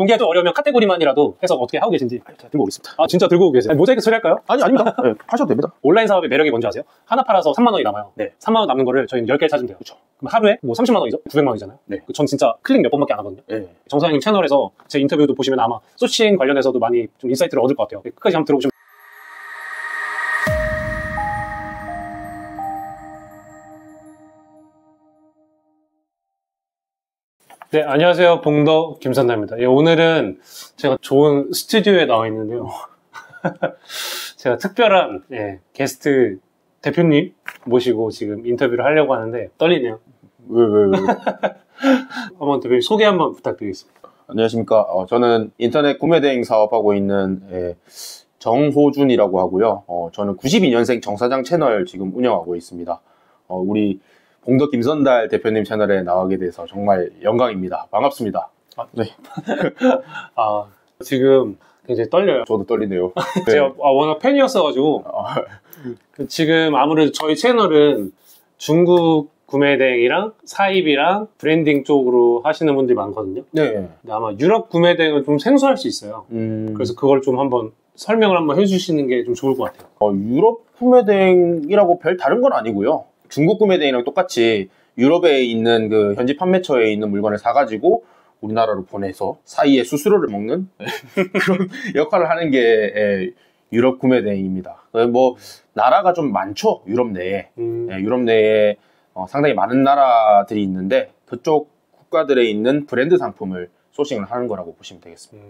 공개가 좀 어려우면 카테고리만이라도 해서 어떻게 하고 계신지. 제가 들고 오겠습니다. 아, 진짜 들고 계세요? 모자이크 처리할까요? 아니, 아닙니다. 네, 하셔도 됩니다. 온라인 사업의 매력이 뭔지 아세요? 하나 팔아서 3만 원이 남아요. 네. 3만 원 남는 거를 저희는 10개 찾으면 돼요. 그렇죠. 그럼 하루에 뭐 30만 원이죠? 900만 원이잖아요. 네. 전 진짜 클릭 몇 번밖에 안 하거든요. 네. 정 사장님 채널에서 제 인터뷰도 보시면 아마 소싱 관련해서도 많이 좀 인사이트를 얻을 것 같아요. 끝까지 한번 들어보시면. 네, 안녕하세요. 봉더 김선남입니다. 예, 오늘은 제가 좋은 스튜디오에 나와 있는데요. 제가 특별한 게스트 대표님 모시고 지금 인터뷰를 하려고 하는데 떨리네요. 왜? 한번 대표님 소개 한번 부탁드리겠습니다. 안녕하십니까. 저는 인터넷 구매대행 사업하고 있는 정호준이라고 하고요. 저는 92년생 정사장 채널 지금 운영하고 있습니다. 우리 봉더 김선달 대표님 채널에 나가게 돼서 정말 영광입니다. 반갑습니다. 네. 지금 굉장히 떨려요. 저도 떨리네요. 네. 제가 워낙 팬이었어가지고 지금 아무래도 저희 채널은 중국 구매대행이랑 사입이랑 브랜딩 쪽으로 하시는 분들이 많거든요. 네. 근데 아마 유럽 구매대행은 좀 생소할 수 있어요. 그래서 그걸 좀 한번 설명을 한번 해주시는 게 좀 좋을 것 같아요. 유럽 구매대행이라고 별 다른 건 아니고요. 중국 구매대행이랑 똑같이 유럽에 있는 그 현지 판매처에 있는 물건을 사가지고 우리나라로 보내서 사이에 수수료를 먹는 그런 역할을 하는 게 유럽 구매대행입니다. 뭐 나라가 좀 많죠. 유럽 내에. 유럽 내에 상당히 많은 나라들이 있는데 그쪽 국가들에 있는 브랜드 상품을 소싱을 하는 거라고 보시면 되겠습니다.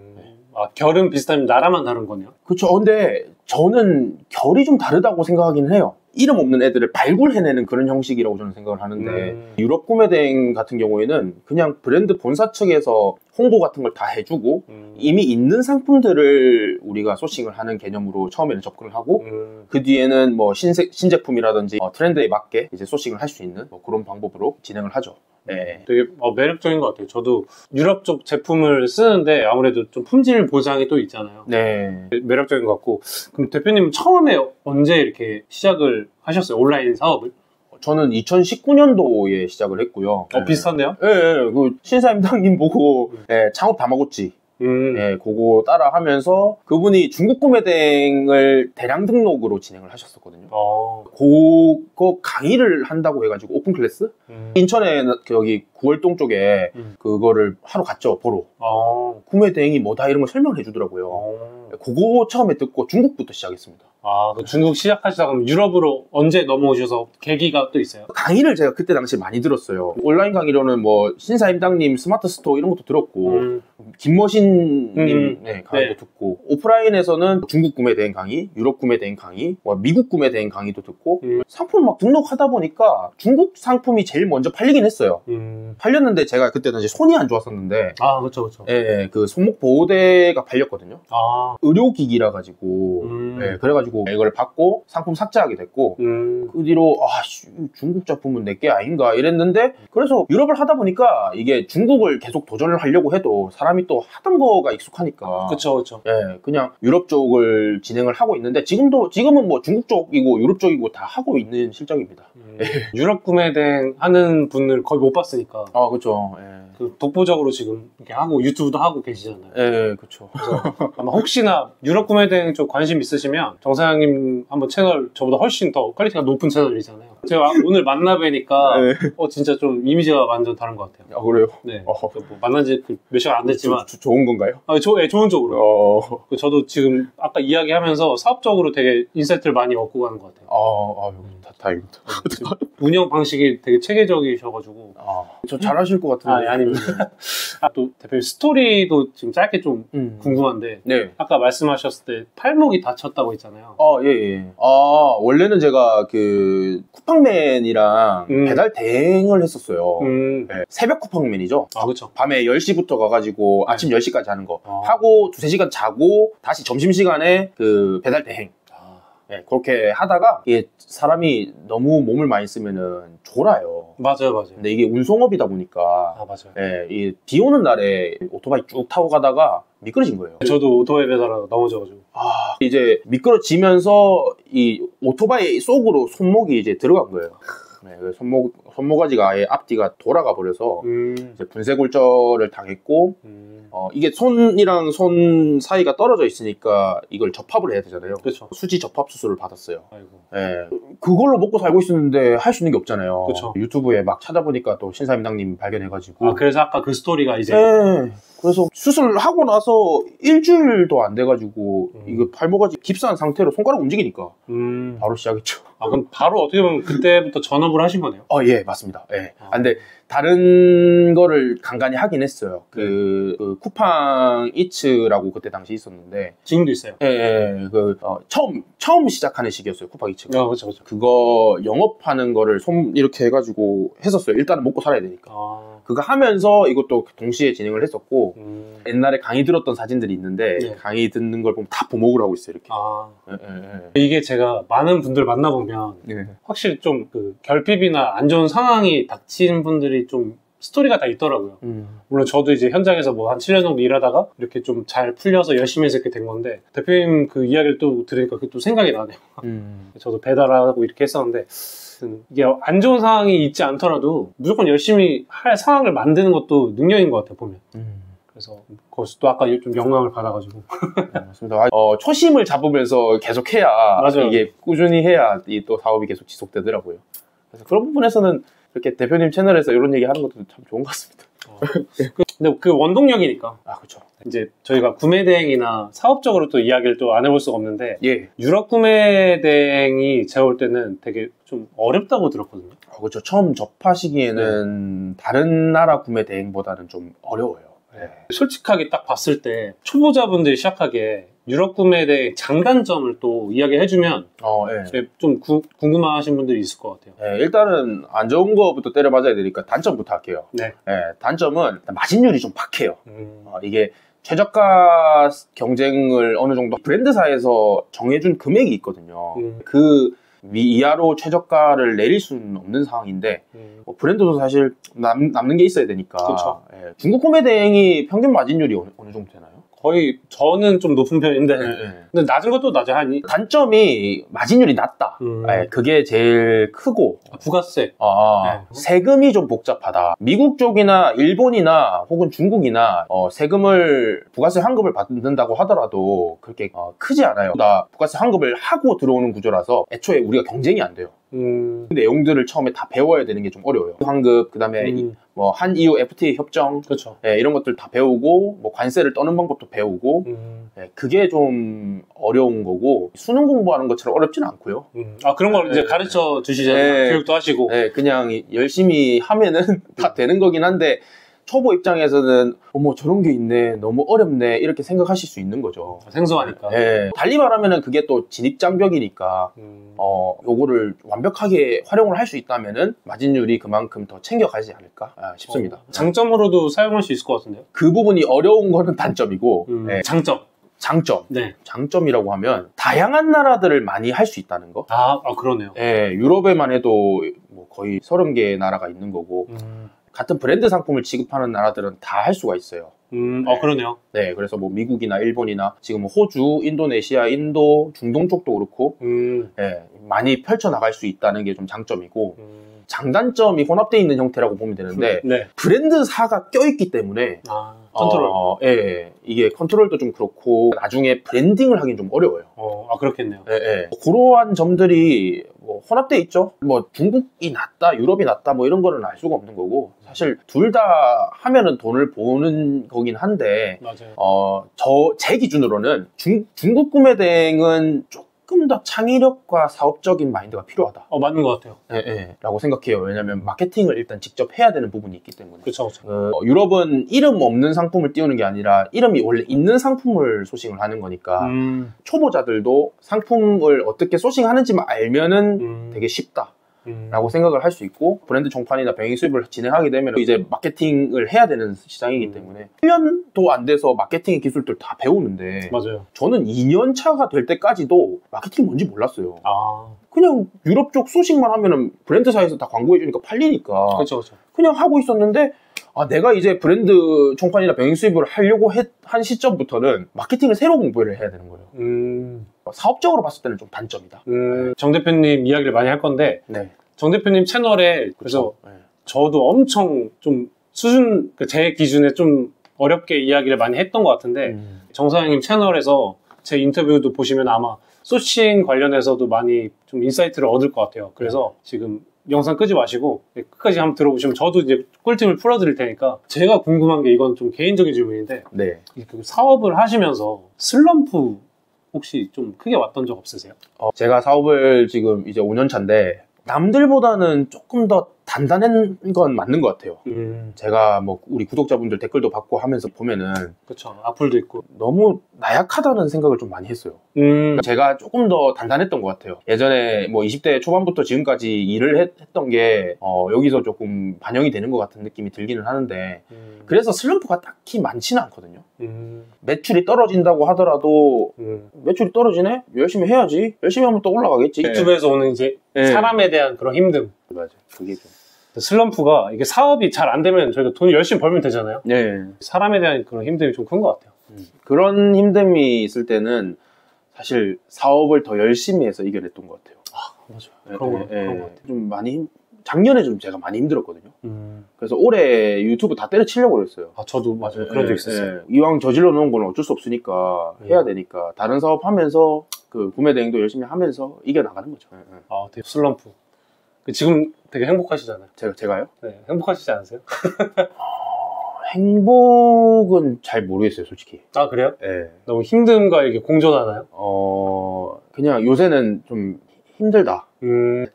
결은 비슷하면 나라만 다른 거네요? 그렇죠. 근데 저는 결이 좀 다르다고 생각하기는 해요. 이름 없는 애들을 발굴해내는 그런 형식이라고 저는 생각을 하는데 유럽 구매대행 같은 경우에는 그냥 브랜드 본사 측에서 홍보 같은 걸 다 해주고 이미 있는 상품들을 우리가 소싱을 하는 개념으로 처음에는 접근을 하고 그 뒤에는 뭐 신제품이라든지 트렌드에 맞게 이제 소싱을 할 수 있는 뭐 그런 방법으로 진행을 하죠. 네. 되게 매력적인 것 같아요. 저도 유럽 쪽 제품을 쓰는데 아무래도 좀 품질 보장이 또 있잖아요. 네. 매력적인 것 같고. 그럼 대표님은 처음에 언제 이렇게 시작을 하셨어요? 온라인 사업을? 저는 2019년도에 시작을 했고요. 비슷한데요? 네, 그 신사임당님 보고 창업 다마고치 그거 따라 하면서 그분이 중국 구매대행을 대량 등록으로 진행을 하셨었거든요. 그거 강의를 한다고 해가지고 오픈 클래스? 인천에 여기 구월동 쪽에 그거를 하러 갔죠, 보러. 구매대행이 뭐다 이런 걸 설명을 해주더라고요. 그거 처음에 듣고 중국부터 시작했습니다. 그 중국 시작하시다가 그럼 유럽으로 언제 넘어오셔서 계기가 또 있어요? 강의를 제가 그때 당시에 많이 들었어요. 온라인 강의로는 뭐 신사임당님 스마트 스토어 이런 것도 들었고 김머신님 강의도 듣고 오프라인에서는 중국 구매대행 강의, 유럽 구매대행 강의, 미국 구매대행 강의도 듣고 상품 막 등록하다 보니까 중국 상품이 제일 먼저 팔리긴 했어요. 팔렸는데 제가 그때 당시 손이 안 좋았었는데 그렇죠. 그 손목 보호대가 팔렸거든요. 의료기기라 가지고 그래가지고 이걸 받고 상품 삭제하게 됐고 그 뒤로 중국 작품은 내게 아닌가 이랬는데 그래서 유럽을 하다 보니까 이게 중국을 계속 도전을 하려고 해도 사람이 또 하던 거가 익숙하니까 그렇죠. 그냥 유럽 쪽을 진행을 하고 있는데 지금은 뭐 중국 쪽이고 유럽 쪽이고 다 하고 있는 실정입니다. 유럽 구매대행 하는 분을 거의 못 봤으니까 그렇죠. 그 독보적으로 지금 이렇게 하고 유튜브도 하고 계시잖아요. 그렇죠. 아마 혹시나 유럽 구매대행 쪽 관심 있으시면 정 사장님 한번 채널 저보다 훨씬 더 퀄리티가 높은 채널이잖아요. 제가 오늘 만나 뵈니까 진짜 좀 이미지가 완전 다른 것 같아요. 그래요? 네. 뭐 만난 지 몇 시간 안 됐지만 좋은 건가요? 좋은 쪽으로. 저도 지금 아까 이야기하면서 사업적으로 되게 인사이트를 많이 얻고 가는 것 같아요. 다행입니다. 운영 방식이 되게 체계적이셔가지고 저 잘하실 것 같은데. 아닙니다. 또 대표님 스토리도 지금 짧게 좀 궁금한데 아까 말씀하셨을 때 팔목이 다쳤다고 했잖아요. 원래는 제가 그 쿠팡맨이랑 배달 대행을 했었어요. 새벽 쿠팡맨이죠. 그렇죠. 밤에 10시부터 가가지고 아침 10시까지 하는 거 하고 2-3시간 자고 다시 점심시간에 그 배달 대행 그렇게 하다가 이게 사람이 너무 몸을 많이 쓰면은 졸아요. 맞아요. 근데 이게 운송업이다 보니까 맞아요. 이 비 오는 날에 오토바이 쭉 타고 가다가 미끄러진 거예요. 저도 오토바이 배달하다 넘어져가지고 이제 미끄러지면서 이 오토바이 속으로 손목이 이제 들어간 거예요. 네, 그 손모가지가 아예 앞뒤가 돌아가 버려서 이제 분쇄골절을 당했고 이게 손이랑 손 사이가 떨어져 있으니까 이걸 접합을 해야 되잖아요. 그쵸. 수지 접합 수술을 받았어요. 아이고. 네, 그걸로 먹고 살고 있었는데 할 수 있는 게 없잖아요. 그쵸. 유튜브에 막 찾아보니까 또 신사임당님 발견해가지고. 아, 그래서 아까 그 스토리가 이제. 네. 그래서 수술하고 나서 일주일도 안 돼가지고 이거 팔모가지 깁스한 상태로 손가락 움직이니까 바로 시작했죠. 아, 그럼 바로 어떻게 보면 그때부터 전업을 하신 거네요? 예, 맞습니다. 예. 근데 다른 거를 간간히 하긴 했어요. 그 쿠팡 이츠라고 그때 당시 있었는데. 지금도 있어요? 예. 처음 시작하는 시기였어요. 쿠팡 이츠가. 그쵸. 그거 영업하는 거를 손 이렇게 해가지고 했었어요. 일단은 먹고 살아야 되니까. 그거 하면서 이것도 동시에 진행을 했었고, 옛날에 강의 들었던 사진들이 있는데, 네. 강의 듣는 걸 보면 다 부목을 하고 있어요, 이렇게. 이게 제가 많은 분들 만나보면, 확실히 좀 그 결핍이나 안 좋은 상황이 닥친 분들이 좀 스토리가 다 있더라고요. 물론 저도 이제 현장에서 뭐 한 7년 정도 일하다가 이렇게 좀 잘 풀려서 열심히 해서 이렇게 된 건데, 대표님 그 이야기를 또 들으니까 그게 또 생각이 나네요. 저도 배달하고 이렇게 했었는데, 이게 안 좋은 상황이 있지 않더라도 무조건 열심히 할 상황을 만드는 것도 능력인 것 같아요, 보면. 그래서 거기서 또 아까 좀 영향을 받아가지고. 맞습니다. 초심을 잡으면서 계속 해야, 맞아요. 이게 꾸준히 해야 이 또 사업이 계속 지속되더라고요. 그래서 그런 부분에서는 이렇게 대표님 채널에서 이런 얘기 하는 것도 참 좋은 것 같습니다. 근데 그 원동력이니까. 그렇죠. 이제 저희가 구매 대행이나 사업적으로 또 이야기를 또 안 해볼 수가 없는데, 예. 유럽 구매 대행이 제가 볼 때는 되게 좀 어렵다고 들었거든요. 그렇죠. 처음 접하시기에는 다른 나라 구매 대행보다는 좀 어려워요. 솔직하게 딱 봤을 때 초보자분들이 시작하기에 유럽 구매 대행 장단점을 또 이야기해주면 좀 궁금하신 분들이 있을 것 같아요. 일단은 안 좋은 거부터 때려 맞아야 되니까 단점부터 할게요. 단점은 마진율이 좀 박해요. 이게 최저가 경쟁을 어느 정도 브랜드사에서 정해준 금액이 있거든요. 그 이하로 최저가를 내릴 수는 없는 상황인데 브랜드도 사실 남는 게 있어야 되니까. 중국 구매 대행이 평균 마진율이 어느 정도 되나요? 거의 저는 좀 높은 편인데 근데 낮은 것도 낮아. 단점이 마진율이 낮다. 그게 제일 크고 부가세. 세금이 좀 복잡하다. 미국 쪽이나 일본이나 혹은 중국이나 세금을 부가세 환급을 받는다고 하더라도 그렇게 크지 않아요. 부가세 환급을 하고 들어오는 구조라서 애초에 우리가 경쟁이 안 돼요. 그 내용들을 처음에 다 배워야 되는 게 좀 어려워요. 환급, 그 다음에 뭐 한EU FTA 협정, 그렇죠. 이런 것들 다 배우고 뭐 관세를 떠는 방법도 배우고 그게 좀 어려운 거고 수능 공부하는 것처럼 어렵지는 않고요. 그런 걸 이제 가르쳐 주시잖아요. 교육도 하시고. 그냥 열심히 하면은 다 되는 거긴 한데 초보 입장에서는 어머 저런 게 있네, 너무 어렵네 이렇게 생각하실 수 있는 거죠. 생소하니까. 달리 말하면은 그게 또 진입장벽이니까 요거를 완벽하게 활용을 할 수 있다면은 마진율이 그만큼 더 챙겨가지 않을까 싶습니다. 장점으로도 사용할 수 있을 것 같은데요? 그 부분이 어려운 거는 단점이고 장점. 장점이라고 하면 다양한 나라들을 많이 할 수 있다는 거. 그러네요. 유럽에만 해도 뭐 거의 30개 나라가 있는 거고 같은 브랜드 상품을 지급하는 나라들은 다 할 수가 있어요. 그러네요. 그래서 뭐 미국이나 일본이나 지금 호주, 인도네시아, 인도, 중동 쪽도 그렇고 많이 펼쳐나갈 수 있다는 게 좀 장점이고 장단점이 혼합되어 있는 형태라고 보면 되는데 브랜드사가 껴있기 때문에 컨트롤. 이게 컨트롤도 좀 그렇고 나중에 브랜딩을 하긴 좀 어려워요. 그렇겠네요. 그러한 점들이 뭐 혼합되어 있죠. 뭐 중국이 낫다, 유럽이 낫다 뭐 이런 거는 알 수가 없는 거고 사실 둘 다 하면은 돈을 버는 거긴 한데 맞아요. 제 기준으로는 중국 구매 대행은 조금 더 창의력과 사업적인 마인드가 필요하다. 맞는 것 같아요. 라고 생각해요. 왜냐면 마케팅을 일단 직접 해야 되는 부분이 있기 때문에. 그렇죠. 유럽은 이름 없는 상품을 띄우는 게 아니라 이름이 원래 있는 상품을 소싱을 하는 거니까 초보자들도 상품을 어떻게 소싱하는지만 알면은 되게 쉽다. 라고 생각을 할 수 있고 브랜드 총판이나 병행 수입을 진행하게 되면 이제 마케팅을 해야 되는 시장이기 때문에 1년도 안 돼서 마케팅의 기술들 다 배우는데 맞아요. 저는 2년 차가 될 때까지도 마케팅이 뭔지 몰랐어요. 그냥 유럽 쪽 소식만 하면은 브랜드사에서 다 광고해주니까 팔리니까 그렇죠. 그냥 하고 있었는데 내가 이제 브랜드 총판이나 병행 수입을 하려고 한 시점부터는 마케팅을 새로 공부를 해야 되는 거예요. 사업적으로 봤을 때는 좀 단점이다. 정 대표님 이야기를 많이 할 건데 정 대표님 채널에 그래서 네. 저도 엄청 좀 수준, 제 기준에 좀 어렵게 이야기를 많이 했던 것 같은데 정사장님 채널에서 제 인터뷰도 보시면 아마 소싱 관련해서도 많이 좀 인사이트를 얻을 것 같아요. 그래서 지금 영상 끄지 마시고 끝까지 한번 들어보시면 저도 이제 꿀팁을 풀어드릴 테니까 제가 궁금한 게 이건 좀 개인적인 질문인데 네. 그 사업을 하시면서 슬럼프 혹시 좀 크게 왔던 적 없으세요? 제가 사업을 지금 이제 5년 차인데 남들보다는 조금 더 단단한 건 맞는 것 같아요. 제가 뭐 우리 구독자분들 댓글도 받고 하면서 보면은 그렇죠. 악플도 있고 너무 나약하다는 생각을 좀 많이 했어요. 제가 조금 더 단단했던 것 같아요. 예전에 뭐 20대 초반부터 지금까지 일을 했던 게 여기서 조금 반영이 되는 것 같은 느낌이 들기는 하는데 그래서 슬럼프가 딱히 많지는 않거든요. 매출이 떨어진다고 하더라도 매출이 떨어지네? 열심히 해야지. 열심히 하면 또 올라가겠지. 유튜브에서 오는 이제 사람에 대한 그런 힘듦. 맞아요. 그게 좀. 슬럼프가 이게 사업이 잘 안 되면 저희가 돈을 열심히 벌면 되잖아요. 네. 사람에 대한 그런 힘듦이 좀 큰 것 같아요. 그런 힘듦이 있을 때는 사실 사업을 더 열심히 해서 이겨냈던 것 같아요. 맞아요. 그런 것 같아요. 좀 많이 작년에 좀 제가 많이 힘들었거든요. 그래서 올해 유튜브 다 때려치려고 그랬어요. 저도 맞아요. 그런 적 있었어요. 이왕 저질러 놓은 건 어쩔 수 없으니까 해야 되니까 다른 사업 하면서 그 구매 대행도 열심히 하면서 이겨나가는 거죠. 되게 슬럼프. 지금 되게 행복하시잖아요. 제가요? 네, 행복하시지 않으세요? 행복은 잘 모르겠어요, 솔직히. 아, 그래요? 네. 너무 힘듦과 이게 공존하나요? 그냥 요새는 좀 힘들다.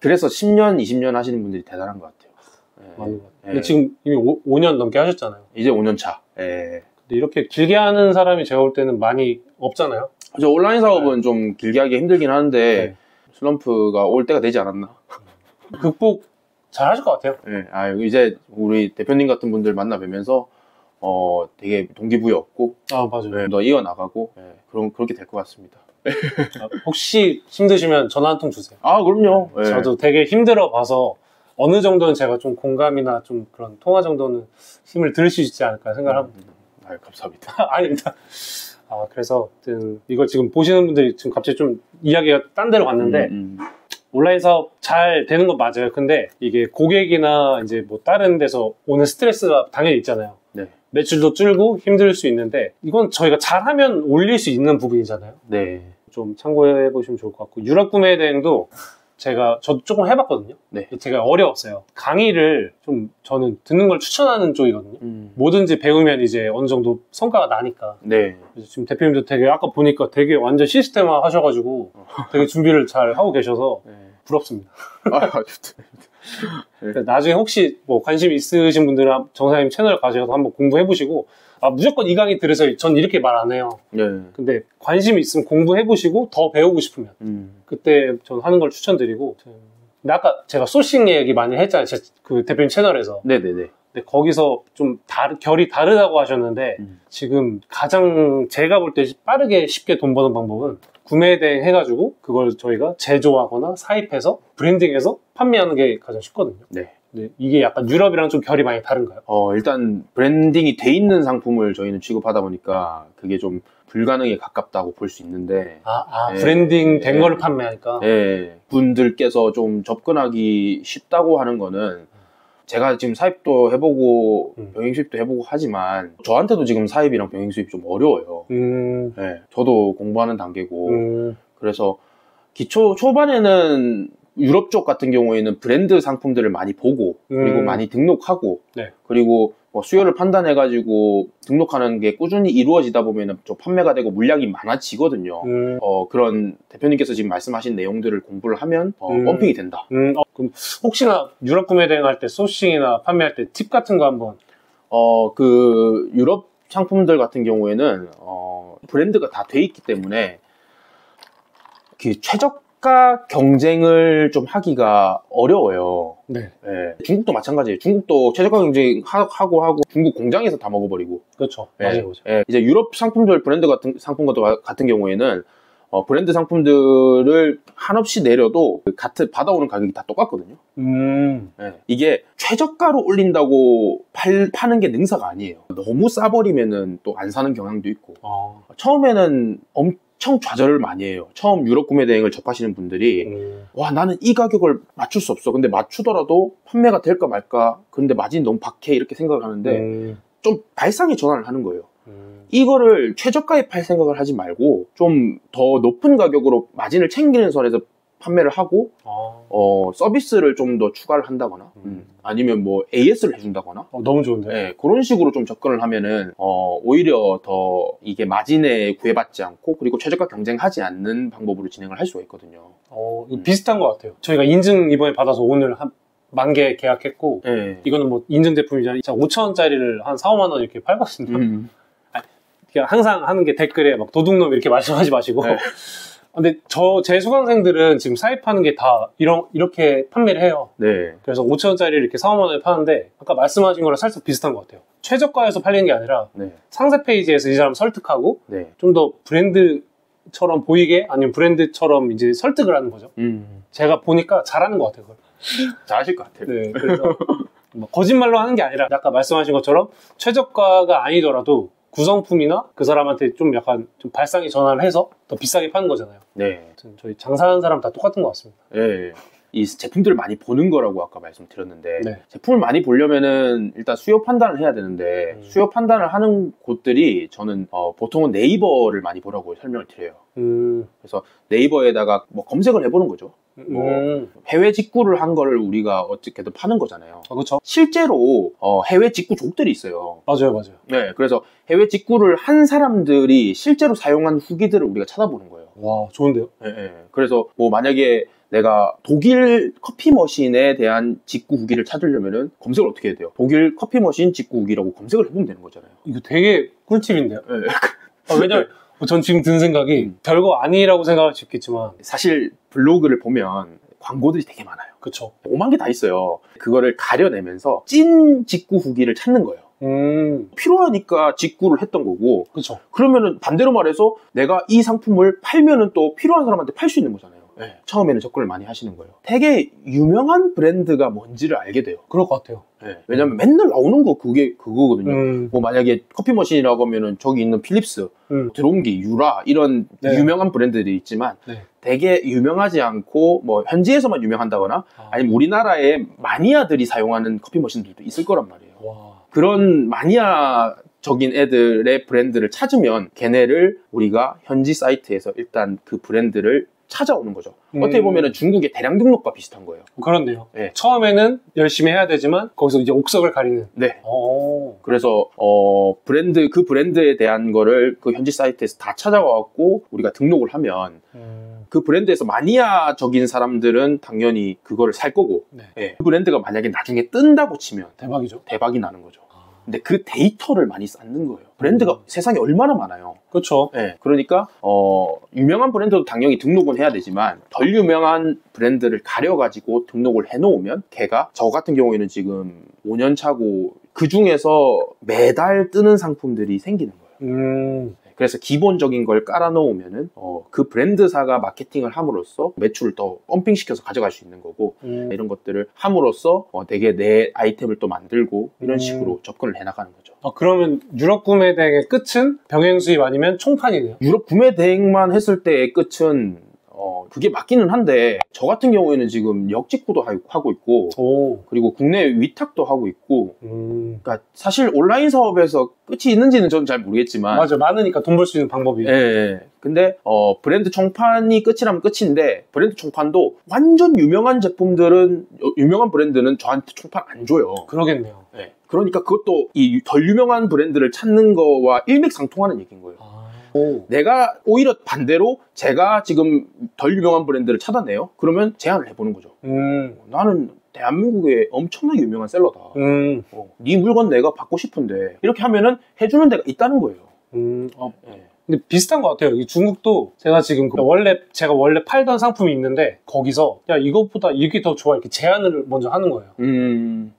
그래서 10년, 20년 하시는 분들이 대단한 것 같아요. 맞는 것 같아요. 근데 지금 이미 5년 넘게 하셨잖아요. 이제 5년 차. 근데 이렇게 길게 하는 사람이 제가 볼 때는 많이 없잖아요. 저 온라인 사업은 좀 길게 하기 힘들긴 하는데 슬럼프가 올 때가 되지 않았나? 극복 잘 하실 것 같아요. 네. 이제 우리 대표님 같은 분들 만나 뵈면서 되게 동기부여 얻고 맞아요. 더 이어나가고 그렇게 될 것 같습니다. 혹시 힘드시면 전화 한 통 주세요. 그럼요. 저도 되게 힘들어 봐서 어느 정도는 제가 좀 공감이나 좀 그런 통화 정도는 힘을 들을 수 있지 않을까 생각을 합니다. 감사합니다. 아닙니다. 그래서 이걸 지금 보시는 분들이 지금 갑자기 좀 이야기가 딴 데로 갔는데 온라인 사업 잘 되는 건 맞아요. 근데 이게 고객이나 이제 뭐 다른 데서 오는 스트레스가 당연히 있잖아요. 네. 매출도 줄고 힘들 수 있는데 이건 저희가 잘하면 올릴 수 있는 부분이잖아요. 네. 좀 참고해 보시면 좋을 것 같고 유럽 구매 대행도 저도 조금 해봤거든요. 네. 제가 어려웠어요. 강의를 좀 저는 듣는 걸 추천하는 쪽이거든요. 뭐든지 배우면 이제 어느 정도 성과가 나니까. 네. 지금 대표님도 되게 아까 보니까 되게 완전 시스템화 하셔가지고 되게 준비를 잘 하고 계셔서 부럽습니다. 나중에 혹시 뭐 관심 있으신 분들은 정사님 채널 가셔서 한번 공부해보시고 무조건 이 강의 들으세요. 전 이렇게 말 안 해요. 근데 관심이 있으면 공부해보시고 더 배우고 싶으면 그때 전 하는 걸 추천드리고 근데 아까 제가 소싱 얘기 많이 했잖아요. 그 대표님 채널에서. 네네네. 근데 거기서 좀 결이 다르다고 하셨는데 지금 가장 제가 볼 때 빠르게 쉽게 돈 버는 방법은 구매 대행 해가지고 그걸 저희가 제조하거나 사입해서 브랜딩해서 판매하는 게 가장 쉽거든요. 네. 근데 이게 약간 유럽이랑 좀 결이 많이 다른가요? 일단 브랜딩이 돼 있는 상품을 저희는 취급하다 보니까 그게 좀 불가능에 가깝다고 볼 수 있는데 브랜딩 된 거를 판매하니까 분들께서 좀 접근하기 쉽다고 하는 거는 제가 지금 사입도 해보고 병행 수입도 해보고 하지만 저한테도 지금 사입이랑 병행 수입 좀 어려워요. 저도 공부하는 단계고 그래서 초반에는 유럽 쪽 같은 경우에는 브랜드 상품들을 많이 보고 그리고 많이 등록하고 그리고 뭐 수요를 판단해가지고 등록하는 게 꾸준히 이루어지다 보면 좀 판매가 되고 물량이 많아지거든요. 그런 대표님께서 지금 말씀하신 내용들을 공부를 하면 펌핑이 된다. 그럼 혹시나 유럽 구매 대행할 때 소싱이나 판매할 때 팁 같은 거 한번 그 유럽 상품들 같은 경우에는 브랜드가 다 돼 있기 때문에 그 최저가 경쟁을 좀 하기가 어려워요. 네. 중국도 마찬가지예요. 중국도 최저가 경쟁하고 중국 공장에서 다 먹어버리고. 그렇죠. 맞아요. 이제 유럽 상품들 브랜드 상품 같은 경우에는 브랜드 상품들을 한없이 내려도 받아오는 가격이 다 똑같거든요. 이게 최저가로 올린다고 파는 게 능사가 아니에요. 너무 싸버리면은 또 안 사는 경향도 있고. 처음에는 엄청 엄청 좌절을 많이 해요. 처음 유럽 구매 대행을 접하시는 분들이 와 나는 이 가격을 맞출 수 없어. 근데 맞추더라도 판매가 될까 말까. 그런데 마진이 너무 박해 이렇게 생각을 하는데 좀 발상의 전환을 하는 거예요. 이거를 최저가에 팔 생각을 하지 말고 좀 더 높은 가격으로 마진을 챙기는 선에서 판매를 하고 서비스를 좀 더 추가를 한다거나 아니면 뭐 AS를 해준다거나 너무 좋은데. 네, 그런 식으로 좀 접근을 하면은 오히려 더 이게 마진에 구애받지 않고 그리고 최저가 경쟁하지 않는 방법으로 진행을 할 수가 있거든요. 비슷한 것 같아요. 저희가 인증 이번에 받아서 오늘 한 10,000개 계약했고 네. 이거는 뭐 인증 제품이잖아요. 5,000원짜리를 한 4, 5만 원 이렇게 팔거든요. 항상 하는 게 댓글에 막 도둑놈 이렇게 말씀하지 마시고 네. 근데 제 수강생들은 지금 사입하는 게 다 이렇게 판매를 해요. 네. 그래서 5,000원짜리를 이렇게 4, 5만 원에 파는데 아까 말씀하신 거랑 살짝 비슷한 것 같아요. 최저가에서 팔리는 게 아니라 네. 상세 페이지에서 이 사람 설득하고 네. 좀 더 브랜드처럼 보이게 아니면 브랜드처럼 이제 설득을 하는 거죠. 제가 보니까 잘하는 것 같아요. 그걸. 잘하실 것 같아요. 네, 그래서 뭐 거짓말로 하는 게 아니라 아까 말씀하신 것처럼 최저가가 아니더라도 구성품이나 그 사람한테 좀 약간 좀 발상의 전환을 해서 더 비싸게 파는 거잖아요. 네. 저희 장사하는 사람 다 똑같은 것 같습니다. 네. 이 제품들을 많이 보는 거라고 아까 말씀드렸는데 네. 제품을 많이 보려면은 일단 수요 판단을 해야 되는데 수요 판단을 하는 곳들이 저는 보통은 네이버를 많이 보라고 설명을 드려요. 그래서 네이버에다가 뭐 검색을 해보는 거죠. 뭐 해외 직구를 한 거를 우리가 어떻게든 파는 거잖아요. 그렇죠. 실제로 해외 직구족들이 있어요. 맞아요. 네, 그래서 해외 직구를 한 사람들이 실제로 사용한 후기들을 우리가 찾아보는 거예요. 와, 좋은데요? 네. 그래서 뭐 만약에 내가 독일 커피 머신에 대한 직구 후기를 찾으려면은 검색을 어떻게 해야 돼요? 독일 커피 머신 직구 후기라고 검색을 해보면 되는 거잖아요. 이거 되게 꿀팁인데요? 네. 왜냐면 전 지금 든 생각이 별거 아니라고 생각할 수 있겠지만 사실 블로그를 보면 광고들이 되게 많아요. 그쵸. 5만 개 다 있어요. 그거를 가려내면서 찐 직구 후기를 찾는 거예요. 필요하니까 직구를 했던 거고. 그쵸. 그러면은 반대로 말해서 내가 이 상품을 팔면은 또 필요한 사람한테 팔 수 있는 거잖아요. 네. 처음에는 접근을 많이 하시는 거예요. 되게 유명한 브랜드가 뭔지를 알게 돼요. 그럴 것 같아요. 네. 왜냐면 맨날 나오는 거 그거거든요. 뭐 만약에 커피 머신이라고 하면은 저기 있는 필립스, 드롱기, 유라 이런 네. 유명한 브랜드들이 있지만 네. 되게 되게 유명하지 않고 뭐 현지에서만 유명한다거나 아니면 우리나라의 마니아들이 사용하는 커피 머신들도 있을 거란 말이에요. 와. 그런 마니아적인 애들의 브랜드를 찾으면 걔네를 우리가 현지 사이트에서 일단 그 브랜드를 찾아오는 거죠. 어떻게 보면 중국의 대량 등록과 비슷한 거예요. 그렇네요. 네. 처음에는 열심히 해야 되지만 거기서 이제 옥석을 가리는. 네. 그래서 그 브랜드에 대한 거를 그 현지 사이트에서 다 찾아와갖고 우리가 등록을 하면 그 브랜드에서 마니아적인 사람들은 당연히 그거를 살 거고 네. 네. 그 브랜드가 만약에 나중에 뜬다고 치면 대박이죠. 대박이 나는 거죠. 근데 그 데이터를 많이 쌓는 거예요. 브랜드가 세상에 얼마나 많아요. 그렇죠. 네, 그러니까 유명한 브랜드도 당연히 등록은 해야 되지만 덜 유명한 브랜드를 가려가지고 등록을 해놓으면 걔가 저 같은 경우에는 지금 5년 차고 그 중에서 매달 뜨는 상품들이 생기는 거예요. 그래서 기본적인 걸 깔아놓으면은 그 브랜드사가 마케팅을 함으로써 매출을 더 펌핑시켜서 가져갈 수 있는 거고 이런 것들을 함으로써 되게 내 아이템을 또 만들고 이런 식으로 접근을 해나가는 거죠. 그러면 유럽 구매 대행의 끝은 병행 수입 아니면 총판이네요? 유럽 구매 대행만 했을 때의 끝은 그게 맞기는 한데 저 같은 경우에는 지금 역직구도 하고 있고 그리고 국내 위탁도 하고 있고 그러니까 사실 온라인 사업에서 끝이 있는지는 저는 잘 모르겠지만 맞아, 많으니까 돈 벌 수 있는 방법이. 예. 근데 브랜드 총판이 끝이라면 끝인데 브랜드 총판도 완전 유명한 제품들은 유명한 브랜드는 저한테 총판 안 줘요. 그러겠네요. 예. 그러니까 그것도 이 덜 유명한 브랜드를 찾는 거와 일맥상통하는 얘기인 거예요. 내가 오히려 반대로 제가 지금 덜 유명한 브랜드를 찾아내요? 그러면 제안을 해보는 거죠. 나는 대한민국의 엄청나게 유명한 셀러다. 네 물건 내가 받고 싶은데 이렇게 하면은 해주는 데가 있다는 거예요. 네. 근데 비슷한 것 같아요. 이 중국도 제가 지금 제가 원래 팔던 상품이 있는데 거기서 야 이것보다 이게 더 좋아 이렇게 제안을 먼저 하는 거예요.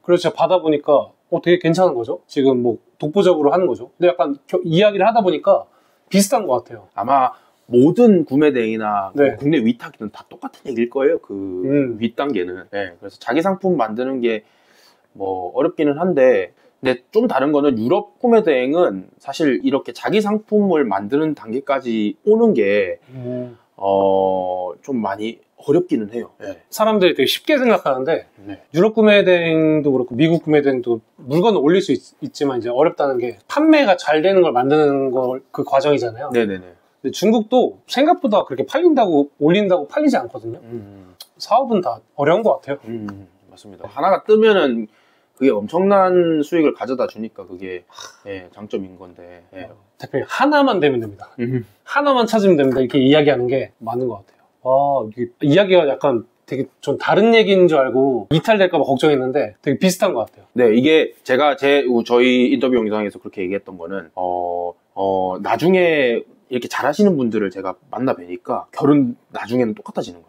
그래서 제가 받아보니까 되게 괜찮은 거죠. 지금 뭐 독보적으로 하는 거죠. 근데 약간 이야기를 하다 보니까 비슷한 것 같아요. 아마 모든 구매 대행이나 네. 국내 위탁이든 다 똑같은 얘기일 거예요. 그 윗단계는. 네, 그래서 자기 상품 만드는 게 뭐 어렵기는 한데 근데 좀 다른 거는 유럽 구매 대행은 사실 이렇게 자기 상품을 만드는 단계까지 오는 게 좀 많이 어렵기는 해요. 네. 사람들이 되게 쉽게 생각하는데 네. 유럽 구매대행도 그렇고 미국 구매대행도 물건을 올릴 수 있지만 이제 어렵다는 게 판매가 잘 되는 걸 만드는 걸 그 과정이잖아요. 네네네. 근데 중국도 생각보다 그렇게 팔린다고 올린다고 팔리지 않거든요. 사업은 다 어려운 것 같아요. 맞습니다. 하나가 뜨면은 그게 엄청난 수익을 가져다 주니까 그게 예, 장점인 건데. 예. 대표님 하나만 되면 됩니다. 하나만 찾으면 됩니다. 이렇게 이야기하는 게 맞는 것 같아요. 이게 이야기가 약간 되게 전 다른 얘기인 줄 알고 이탈될까 봐 걱정했는데 되게 비슷한 것 같아요. 네, 이게 제가 저희 인터뷰 영상에서 그렇게 얘기했던 거는 나중에 이렇게 잘하시는 분들을 제가 만나 뵈니까 결은 나중에는 똑같아지는 거예요.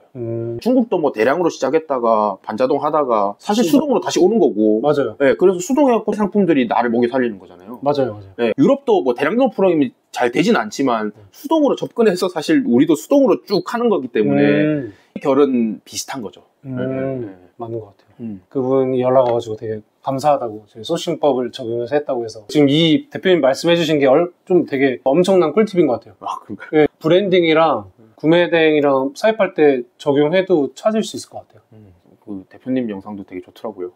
중국도 뭐 대량으로 시작했다가 반자동 하다가 사실 수동으로 다시 오는 거고. 맞아요. 네, 그래서 수동해갖고 상품들이 나를 목에 살리는 거잖아요. 맞아요. 네, 유럽도 뭐 대량으로 프로그램이 잘 되진 않지만 수동으로 접근해서 사실 우리도 수동으로 쭉 하는 거기 때문에 결은 비슷한 거죠. 맞는 것 같아요. 그분이 연락 와가지고 되게 감사하다고 저희 소싱법을 적용해서 했다고 해서 지금 이 대표님 말씀해주신 게 좀 되게 엄청난 꿀팁인 것 같아요. 아, 그런가요? 네, 브랜딩이랑 구매 대행이랑 사입할 때 적용해도 찾을 수 있을 것 같아요. 그 대표님 영상도 되게 좋더라고요.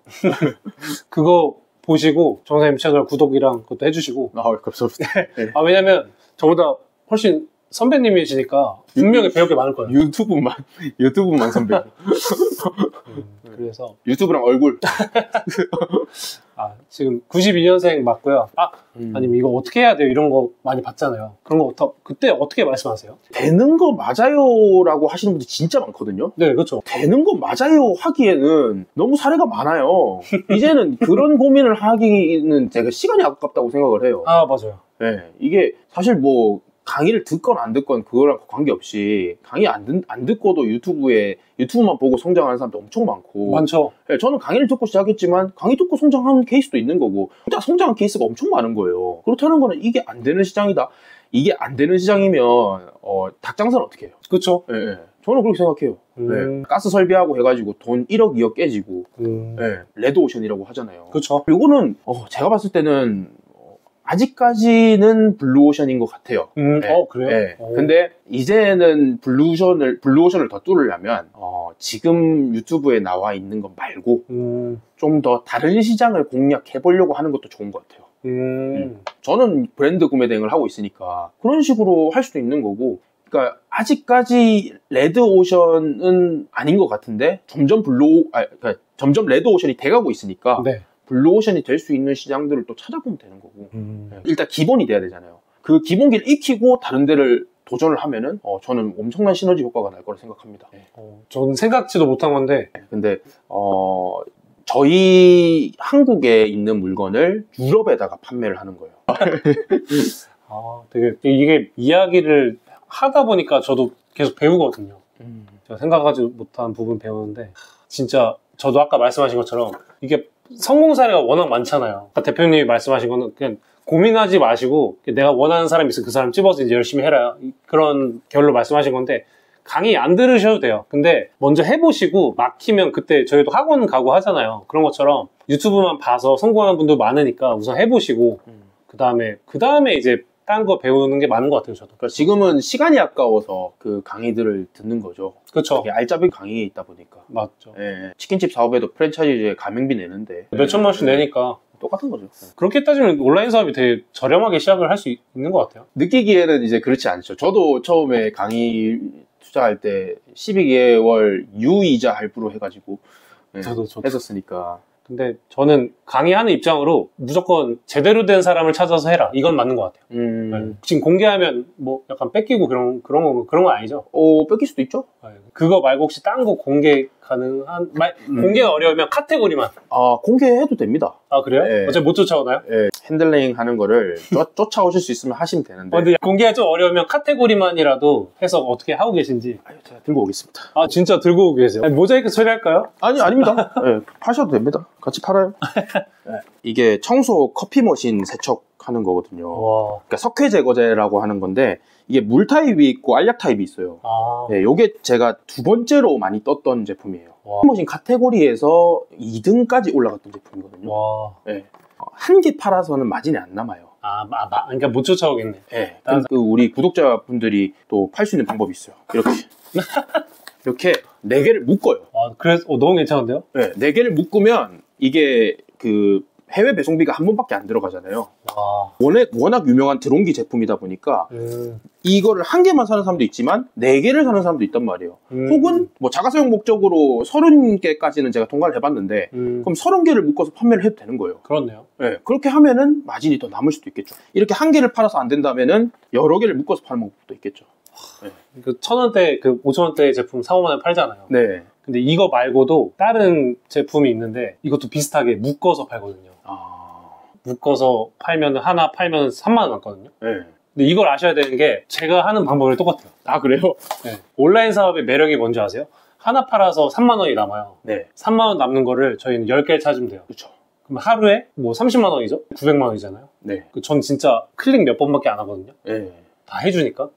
그거 보시고 정사님 채널 구독이랑 그것도 해주시고. 감사합니다. 네. 왜냐면 저보다 훨씬 선배님이시니까 분명히 배울 게 많을 거예요. 유튜브만 선배. 그래서 유튜브랑 얼굴. 지금 92년생 맞고요. 아니면 이거 어떻게 해야 돼요? 이런 거 많이 봤잖아요. 그런 거 그때 어떻게 말씀하세요? 되는 거 맞아요라고 하시는 분들 진짜 많거든요. 네, 그렇죠. 되는 거 맞아요 하기에는 너무 사례가 많아요. 이제는 그런 고민을 하기는 제가 시간이 아깝다고 생각을 해요. 맞아요. 네, 이게 사실 뭐 강의를 듣건 안 듣건 그거랑 관계없이 강의 안 듣고도 유튜브만 보고 성장하는 사람도 엄청 많고. 많죠. 네, 저는 강의를 듣고 시작했지만 강의 듣고 성장하는 케이스도 있는 거고 진짜 성장한 케이스가 엄청 많은 거예요. 그렇다는 거는 이게 안 되는 시장이다. 이게 안 되는 시장이면 닭장사는 어떻게 해요? 그렇죠. 네, 저는 그렇게 생각해요. 네, 가스 설비하고 해가지고 돈 1억 2억 깨지고 네, 레드오션이라고 하잖아요. 그렇죠. 이거는 제가 봤을 때는 아직까지는 블루오션인 것 같아요. 네. 그래요? 네. 근데 이제는 블루오션을 더 뚫으려면 지금 유튜브에 나와 있는 것 말고 좀 더 다른 시장을 공략해 보려고 하는 것도 좋은 것 같아요. 저는 브랜드 구매 대행을 하고 있으니까 그런 식으로 할 수도 있는 거고. 그러니까 아직까지 레드오션은 아닌 것 같은데 점점 점점 레드오션이 돼가고 있으니까. 네. 블루오션이 될 수 있는 시장들을 또 찾아보면 되는 거고. 일단 기본이 돼야 되잖아요. 그 기본기를 익히고 다른 데를 도전을 하면은 저는 엄청난 시너지 효과가 날 거라 생각합니다. 저는 생각지도 못한 건데. 근데 저희 한국에 있는 물건을 유럽에다가 판매를 하는 거예요. 되게 이게 이야기를 하다 보니까 저도 계속 배우거든요. 제가 생각하지 못한 부분 배우는데 진짜 저도 아까 말씀하신 것처럼 이게 성공 사례가 워낙 많잖아요. 아까 대표님이 말씀하신 거는 그냥 고민하지 마시고 내가 원하는 사람이 있으면 그 사람 찝어서 이제 열심히 해라. 그런 결로 말씀하신 건데 강의 안 들으셔도 돼요. 근데 먼저 해보시고 막히면 그때 저희도 학원 가고 하잖아요. 그런 것처럼 유튜브만 봐서 성공하는 분도 많으니까 우선 해보시고 그 다음에 이제 딴 거 배우는 게 많은 것 같아요. 저도. 그러니까 지금은 시간이 아까워서 그 강의들을 듣는 거죠. 그렇죠. 알짜배기 강의에 있다 보니까. 맞죠. 예, 치킨집 사업에도 프랜차이즈에 가맹비 내는데 몇 천만씩 내니까 똑같은 거죠. 그렇게 따지면 온라인 사업이 되게 저렴하게 시작을 할 수 있는 것 같아요. 느끼기에는 이제 그렇지 않죠. 저도 처음에 강의 투자할 때 12개월 유이자 할부로 해가지고 저도 했었으니까. 근데 저는 강의하는 입장으로 무조건 제대로 된 사람을 찾아서 해라. 이건 맞는 것 같아요. 지금 공개하면 뭐 약간 뺏기고 그런 건 아니죠? 뺏길 수도 있죠. 그거 말고 혹시 딴 거 공개 가능한? 공개가 어려우면 카테고리만. 공개해도 됩니다. 그래요? 네. 어차피 못 쫓아오나요? 네. 핸들링 하는 거를 쫓아오실 수 있으면 하시면 되는데. 근데 공개가 좀 어려우면 카테고리만이라도 해서 어떻게 하고 계신지. 제가 들고 오겠습니다. 진짜 들고 오고 계세요? 모자이크 처리할까요? 아닙니다. 네, 파셔도 됩니다. 같이 팔아요. 네. 이게 청소 커피 머신 세척하는 거거든요. 그러니까 석회 제거제라고 하는 건데 이게 물 타입이 있고 알약 타입이 있어요. 네, 요게 제가 두 번째로 많이 떴던 제품이에요. 커피 머신 카테고리에서 2등까지 올라갔던 제품이거든요. 네. 한 개 팔아서는 마진이 안 남아요. 그러니까 못 쫓아오겠네. 네. 그 우리 구독자분들이 또 팔 수 있는 방법이 있어요. 이렇게. 이렇게 4개를 묶어요. 그래서 너무 괜찮은데요? 네, 4개를 묶으면 이게 그 해외 배송비가 한 번밖에 안 들어가잖아요. 워낙 유명한 드론기 제품이다 보니까 이거를 한 개만 사는 사람도 있지만 4개를 사는 사람도 있단 말이에요. 혹은 뭐 자가사용 목적으로 30개까지는 제가 통과를 해봤는데 그럼 30개를 묶어서 판매를 해도 되는 거예요. 그렇네요. 네, 그렇게 하면은 마진이 더 남을 수도 있겠죠. 이렇게 한 개를 팔아서 안 된다면은 여러 개를 묶어서 파는 방법도 있겠죠. 네. 그 1,000원대, 그 5,000원대 제품 4, 5만 원 팔잖아요. 네. 근데 이거 말고도 다른 제품이 있는데 이것도 비슷하게 묶어서 팔거든요. 묶어서 팔면 하나 팔면 3만 원 남거든요. 네. 근데 이걸 아셔야 되는 게 제가 하는 방법이 똑같아요. 그래요? 네. 온라인 사업의 매력이 뭔지 아세요? 하나 팔아서 3만 원이 남아요. 네. 3만 원 남는 거를 저희는 10개를 찾으면 돼요. 그렇죠. 그럼 하루에 뭐 30만 원이죠? 900만 원이잖아요. 네. 전 진짜 클릭 몇 번밖에 안 하거든요. 네. 다 해주니까.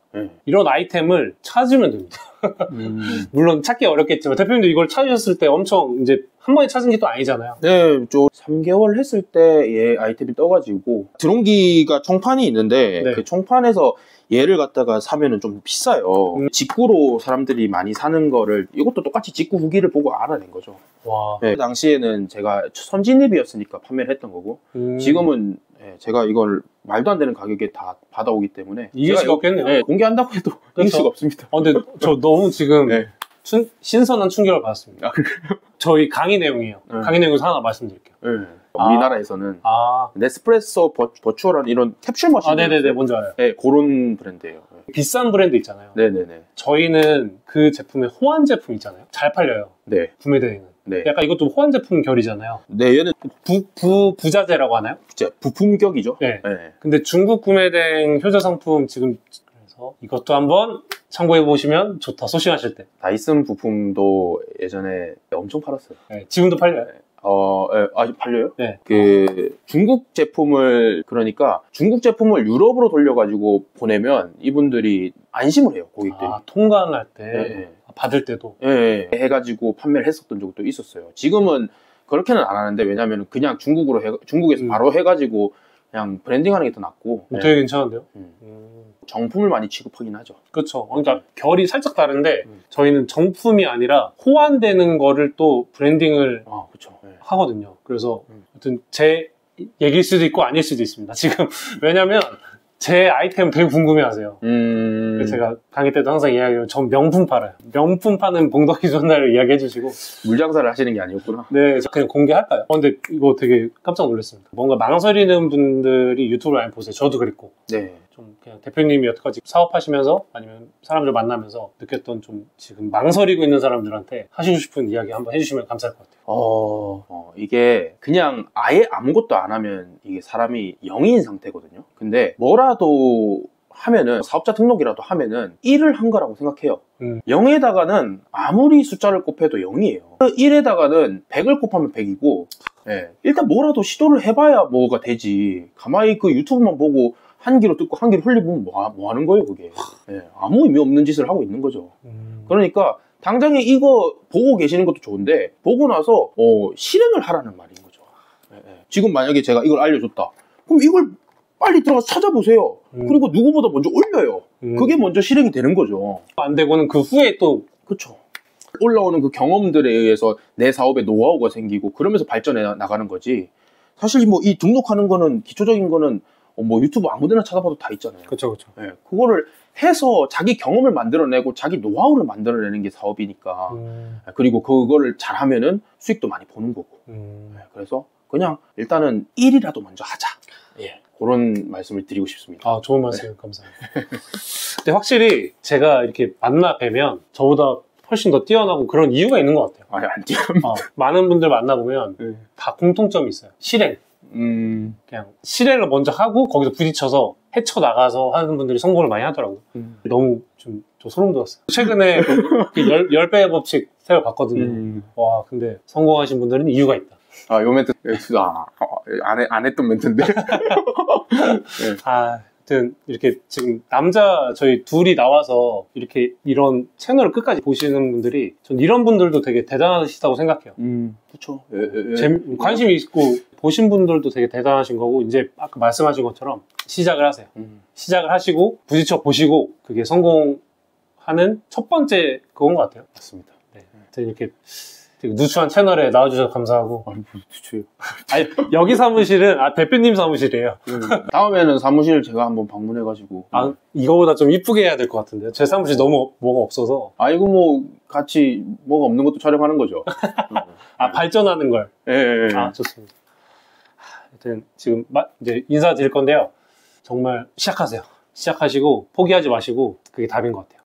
이런 아이템을 찾으면 됩니다. 물론 찾기 어렵겠지만 대표님도 이걸 찾으셨을 때 엄청 이제 한 번에 찾은 게 또 아니잖아요. 네, 3개월 했을 때 아이템이 떠가지고 드론기가 총판이 있는데 네. 그 총판에서 얘를 갖다가 사면은 좀 비싸요. 직구로 사람들이 많이 사는 거를 이것도 똑같이 직구 후기를 보고 알아낸 거죠. 와. 네, 그 당시에는 제가 선진입이었으니까 판매를 했던 거고 지금은 제가 이걸 말도 안 되는 가격에 다 받아오기 때문에 이길 수가 없겠네요. 네, 공개한다고 해도 이길 수가 없습니다. 근데 저 너무 지금 네. 신선한 충격을 받았습니다. 저희 강의 내용이에요. 강의 내용에서 하나 말씀드릴게요. 우리나라에서는 네스프레소 버추얼한 이런 캡슐 머신 네네네, 뭔지 알아요. 네, 그런 브랜드예요. 비싼 브랜드 있잖아요. 네네네. 저희는 그 제품의 호환 제품 있잖아요. 잘 팔려요. 네. 구매대행은. 네. 약간 이것도 호환 제품 결이잖아요. 네, 얘는 부자재라고 하나요? 진짜 부품격이죠. 네. 근데 중국 구매대행 효자 상품 지금 그래서 이것도 한번 참고해 보시면 좋다. 소싱하실 때. 다이슨 부품도 예전에 엄청 팔았어요. 네, 지금도 팔려요. 아직 팔려요? 네. 그 중국 제품을 그러니까 중국 제품을 유럽으로 돌려가지고 보내면 이분들이 안심을 해요, 고객들이. 통관할 때 받을 때도. 해가지고 판매를 했었던 적도 있었어요. 지금은 그렇게는 안 하는데 왜냐면 그냥 중국에서 바로 해가지고 그냥 브랜딩하는 게 더 낫고. 되게 괜찮은데요? 정품을 많이 취급하긴 하죠. 그렇죠. 그러니까 결이 살짝 다른데 저희는 정품이 아니라 호환되는 거를 또 브랜딩을 그렇죠. 하거든요. 그래서 아무튼 제 얘기일 수도 있고 아닐 수도 있습니다. 지금 왜냐면 제 아이템 되게 궁금해하세요. 제가 강의 때도 항상 이야기해요. 전 명품 팔아요. 명품 파는 봉덕이 전날을 이야기해주시고. 물장사를 하시는 게 아니었구나. 네, 그냥 공개할까요? 근데 이거 되게 깜짝 놀랐습니다. 뭔가 망설이는 분들이 유튜브를 많이 보세요. 저도 그랬고. 네. 좀 그냥 대표님이 여태까지 사업하시면서 아니면 사람들 만나면서 느꼈던 좀 지금 망설이고 있는 사람들한테 하시고 싶은 이야기 한번 해주시면 감사할 것 같아요. 이게 그냥 아예 아무것도 안 하면 이게 사람이 0인 상태거든요. 근데 뭐라도 하면은 사업자 등록이라도 하면은 1을 한 거라고 생각해요. 0에다가는 아무리 숫자를 곱해도 0이에요. 1에다가는 100을 곱하면 100이고 일단 뭐라도 시도를 해봐야 뭐가 되지. 가만히 그 유튜브만 보고 한 귀로 듣고 한 귀로 흘리면 뭐 하는 거예요 그게. 아무 의미 없는 짓을 하고 있는 거죠. 그러니까 당장에 이거 보고 계시는 것도 좋은데 보고 나서 실행을 하라는 말인 거죠. 지금 만약에 제가 이걸 알려줬다. 그럼 이걸 빨리 들어가서 찾아보세요. 그리고 누구보다 먼저 올려요. 그게 먼저 실행이 되는 거죠. 안 되고는 그 후에 또. 그렇죠. 올라오는 그 경험들에 의해서 내 사업에 노하우가 생기고 그러면서 발전해 나가는 거지. 사실 뭐 이 등록하는 거는 기초적인 거는 뭐 유튜브 아무데나 찾아봐도 다 있잖아요. 그렇죠. 그거를 해서 자기 경험을 만들어내고 자기 노하우를 만들어내는 게 사업이니까. 그리고 그거를 잘하면은 수익도 많이 보는 거고. 그래서 그냥 일단은 1이라도 먼저 하자. 그런 말씀을 드리고 싶습니다. 좋은 말씀 감사합니다. 근데 확실히 제가 이렇게 만나 뵈면 저보다 훨씬 더 뛰어나고 그런 이유가 있는 것 같아요. 안 뛰어납니다. 많은 분들 만나보면 다 공통점이 있어요. 실행. 그냥 실행을 먼저 하고 거기서 부딪혀서 헤쳐나가서 하는 분들이 성공을 많이 하더라고요. 너무 좀 소름 돋았어요. 최근에 10배의 법칙 새로 봤거든요. 와, 근데 성공하신 분들은 이유가 있다. 요 멘트 안 했던 멘트인데. 하여튼 이렇게 지금 남자 저희 둘이 나와서 이렇게 이런 채널을 끝까지 보시는 분들이 전 이런 분들도 되게 대단하시다고 생각해요. 그쵸. 관심이 있고 보신 분들도 되게 대단하신 거고 이제 아까 말씀하신 것처럼 시작을 하세요. 시작을 하시고 부딪혀 보시고 그게 성공하는 첫 번째 그건 것 같아요. 맞습니다. 네. 하여튼 이렇게 되게 누추한 채널에 나와주셔서 감사하고. 아니, 뭐, 누추해요. 아니, 여기 사무실은 대표님 사무실이에요. 다음에는 사무실 제가 한번 방문해가지고. 이거보다 좀 이쁘게 해야 될 것 같은데요. 제 사무실 너무 뭐가 없어서. 이거 뭐 같이 뭐가 없는 것도 촬영하는 거죠. 발전하는 걸. 예. 좋습니다. 하여튼 지금 이제 인사드릴 건데요. 정말 시작하세요. 시작하시고 포기하지 마시고 그게 답인 것 같아요.